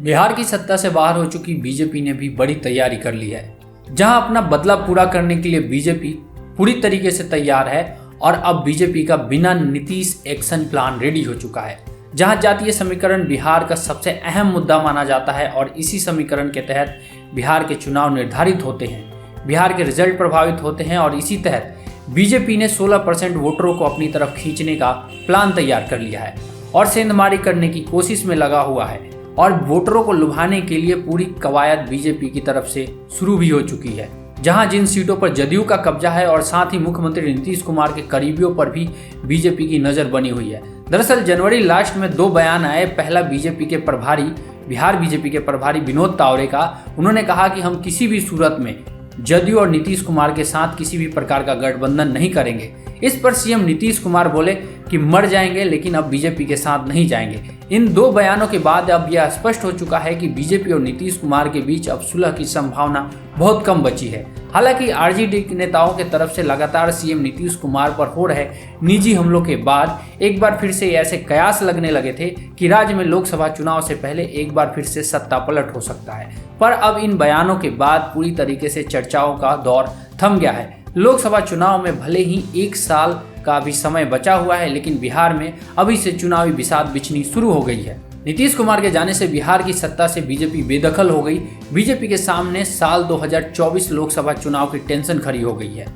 बिहार की सत्ता से बाहर हो चुकी बीजेपी ने भी बड़ी तैयारी कर ली है। जहां अपना बदला पूरा करने के लिए बीजेपी पूरी तरीके से तैयार है और अब बीजेपी का बिना नीतीश एक्शन प्लान रेडी हो चुका है। जहां जातीय समीकरण बिहार का सबसे अहम मुद्दा माना जाता है और इसी समीकरण के तहत बिहार के चुनाव निर्धारित होते हैं, बिहार के रिजल्ट प्रभावित होते हैं और इसी तहत बीजेपी ने 16% वोटरों को अपनी तरफ खींचने का प्लान तैयार कर लिया है और सेंधमारी करने की कोशिश में लगा हुआ है और वोटरों को लुभाने के लिए पूरी कवायद बीजेपी की तरफ से शुरू भी हो चुकी है। जहां जिन सीटों पर जदयू का कब्जा है और साथ ही मुख्यमंत्री नीतीश कुमार के करीबियों पर भी बीजेपी की नजर बनी हुई है। दरअसल जनवरी लास्ट में 2 बयान आए। पहला बिहार बीजेपी के प्रभारी विनोद तावरे का। उन्होंने कहा कि हम किसी भी सूरत में जदयू और नीतीश कुमार के साथ किसी भी प्रकार का गठबंधन नहीं करेंगे। इस पर सीएम नीतीश कुमार बोले कि मर जाएंगे लेकिन अब बीजेपी के साथ नहीं जाएंगे। इन 2 बयानों के बाद अब यह स्पष्ट हो चुका है कि बीजेपी और नीतीश कुमार के बीच अब सुलह की संभावना बहुत कम बची है। हालांकि आरजेडी के नेताओं की तरफ से लगातार सीएम नीतीश कुमार पर हो रहे निजी हमलों के बाद एक बार फिर से ऐसे कयास लगने लगे थे कि राज्य में लोकसभा चुनाव से पहले एक बार फिर से सत्ता पलट हो सकता है। पर अब इन बयानों के बाद पूरी तरीके से चर्चाओं का दौर थम गया है। लोकसभा चुनाव में भले ही 1 साल का भी समय बचा हुआ है, लेकिन बिहार में अभी से चुनावी बिसात बिछनी शुरू हो गई है। नीतीश कुमार के जाने से बिहार की सत्ता से बीजेपी बेदखल हो गई। बीजेपी के सामने साल 2024 लोकसभा चुनाव की टेंशन खड़ी हो गई है।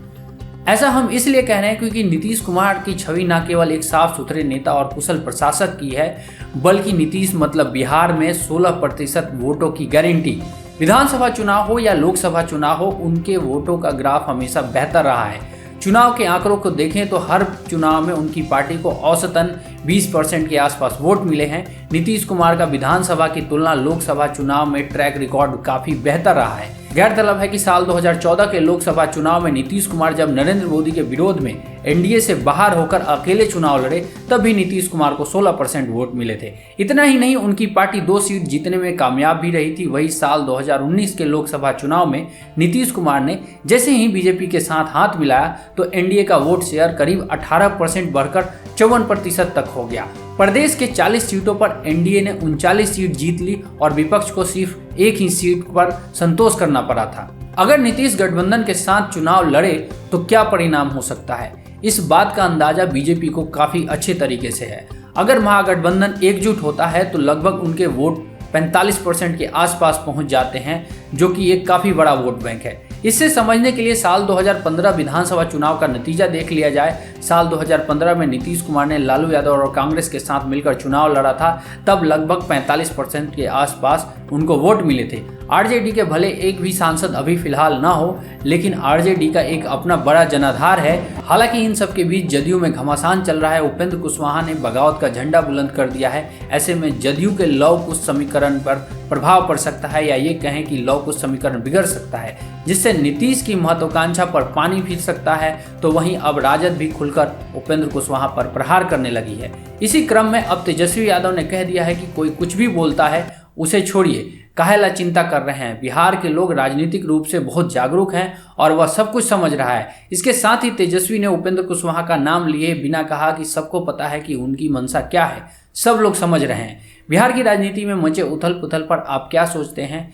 ऐसा हम इसलिए कह रहे हैं क्योंकि नीतीश कुमार की छवि न केवल एक साफ सुथरे नेता और कुशल प्रशासक की है, बल्कि नीतीश मतलब बिहार में 16% वोटों की गारंटी। विधानसभा चुनाव हो या लोकसभा चुनाव हो, उनके वोटों का ग्राफ हमेशा बेहतर रहा है। चुनाव के आंकड़ों को देखें तो हर चुनाव में उनकी पार्टी को औसतन 20% के आसपास वोट मिले हैं। नीतीश कुमार का विधानसभा की तुलना लोकसभा चुनाव में ट्रैक रिकॉर्ड काफी बेहतर रहा है। गौरतलब है कि साल 2014 के लोकसभा चुनाव में नीतीश कुमार जब नरेंद्र मोदी के विरोध में एनडीए से बाहर होकर अकेले चुनाव लड़े, तब भी नीतीश कुमार को 16% वोट मिले थे। इतना ही नहीं, उनकी पार्टी 2 सीट जीतने में कामयाब भी रही थी। वही साल 2019 के लोकसभा चुनाव में नीतीश कुमार ने जैसे ही बीजेपी के साथ हाथ मिलाया तो एनडीए का वोट शेयर करीब 18% बढ़कर 54% तक हो गया। प्रदेश के 40 सीटों पर एनडीए ने 39 सीट जीत ली और विपक्ष को सिर्फ एक ही सीट पर संतोष करना पड़ा था। अगर नीतीश गठबंधन के साथ चुनाव लड़े तो क्या परिणाम हो सकता है, इस बात का अंदाजा बीजेपी को काफी अच्छे तरीके से है। अगर महागठबंधन एकजुट होता है तो लगभग उनके वोट 45% के आसपास पहुंच जाते हैं, जो कि एक काफी बड़ा वोट बैंक है। इससे समझने के लिए साल 2015 विधानसभा चुनाव का नतीजा देख लिया जाए। साल 2015 में नीतीश कुमार ने लालू यादव और कांग्रेस के साथ मिलकर चुनाव लड़ा था। तब लगभग 45% के आसपास उनको वोट मिले थे। आरजेडी के भले एक भी सांसद अभी फिलहाल ना हो, लेकिन आरजेडी का एक अपना बड़ा जनाधार है। हालांकि इन सब के बीच जदयू में घमासान चल रहा है। उपेंद्र कुशवाहा ने बगावत का झंडा बुलंद कर दिया है। ऐसे में जदयू के लव कुश समीकरण पर प्रभाव पड़ सकता है, या ये कहें कि लव कुश समीकरण बिगड़ सकता है, जिससे नीतीश की महत्वाकांक्षा पर पानी फिर सकता है। तो वहीं अब राजद भी खुलकर उपेंद्र कुशवाहा पर प्रहार करने लगी है। इसी क्रम में अब तेजस्वी यादव ने कह दिया है कि कोई कुछ भी बोलता है उसे छोड़िए, काहेला चिंता कर रहे हैं। बिहार के लोग राजनीतिक रूप से बहुत जागरूक हैं और वह सब कुछ समझ रहा है। इसके साथ ही तेजस्वी ने उपेंद्र कुशवाहा का नाम लिए बिना कहा कि सबको पता है कि उनकी मंशा क्या है, सब लोग समझ रहे हैं। बिहार की राजनीति में मचे उथल पुथल पर आप क्या सोचते हैं,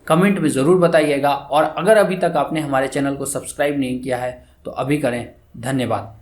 कमेंट में ज़रूर बताइएगा। और अगर अभी तक आपने हमारे चैनल को सब्सक्राइब नहीं किया है तो अभी करें। धन्यवाद।